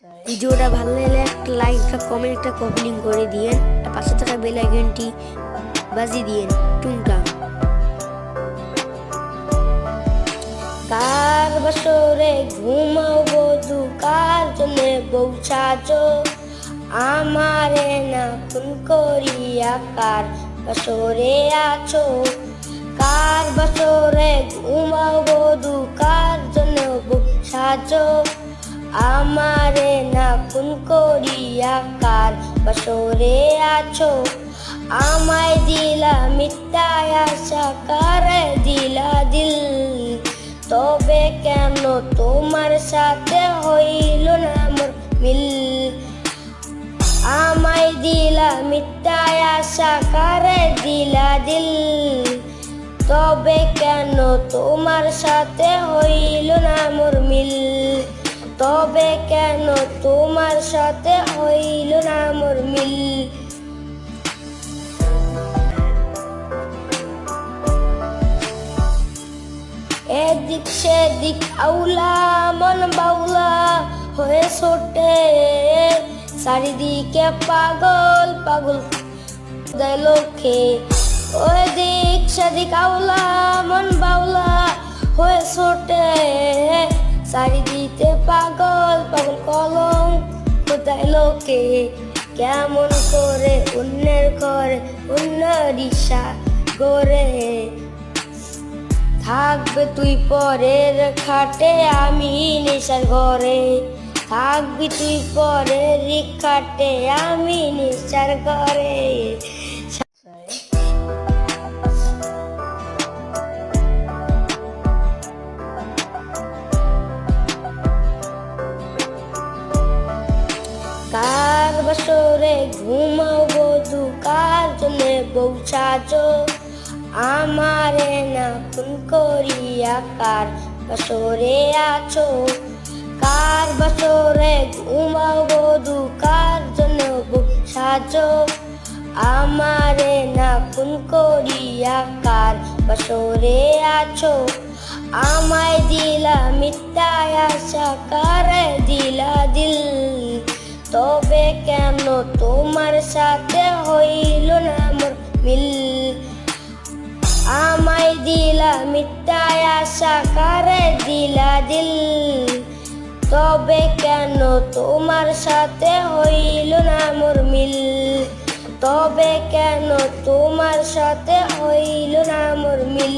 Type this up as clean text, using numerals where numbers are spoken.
ভিডিওটা ভালো লাগলে একটা লাইক, একটা কমেন্ট, একটা কমেন্টিং করে দিয়েন। আর পাশে থাকা বেল আইকনটি বাজিয়ে দিয়েন টুংটাং। কার বছরে ঘুমাও বধু, কার জন্যে বউ সাজো, আমারে না খুন করিয়া কার বছরে আছো। কার বছরে ঘুমাও বধু, কার জন্য বউ সাজো, আমারে না খুন করিয়া কার বছরে আছো। আমায় দিলা মিথ্যা আশা, কারে দিলা দিল, তবে কেন তোমার সাথে হইল না মোর মিল। আমায় দিলা মিথ্যা আশা, কারে দিলা দিল, তবে কেন তোমার সাথে হইল না মোর মিল। তবে কেন তোমার সাথে হইল না মোর মিল। এদিক সেদিক আউলা মন বাউলা হয়ে ছোটে, চারিদিকে পাগল পাগল দেয় লোকে। ওই দিক সেদিক আউলা মন বাউলা হয়ে ছোটে, চারিদিকে পাগল পাগল কলম কোথায় লোকে। কেমন করে অন্যের ঘরে অন্য রিসা গড়ে, থাকবে তুই পরের খাটে আমি নেশার ঘরে। থাকবি তুই পরের খাটে আমি নেশার ঘরে। কার বছরে ঘুমাও বধু, কার জন্যে বউ সাজো, আমারে না খুন করিয়া কার বছরে আছো। কার বছরে ঘুমাও বধু, কার জন্য বউ সাজো, আমারে না খুন করিয়া কার বছরে আছো। আমায় দিলা মিথ্যা আশা, কারে দিলা দিল, তবে কেন তোমার সাথে হইল না মোর মিল। আমায় দিলা মিথ্যা আশা, কারে দিলা দিল, তবে কেন তোমার সাথে হইল না মোর মিল। তবে কেন তোমার সাথে হইল না মোর মিল।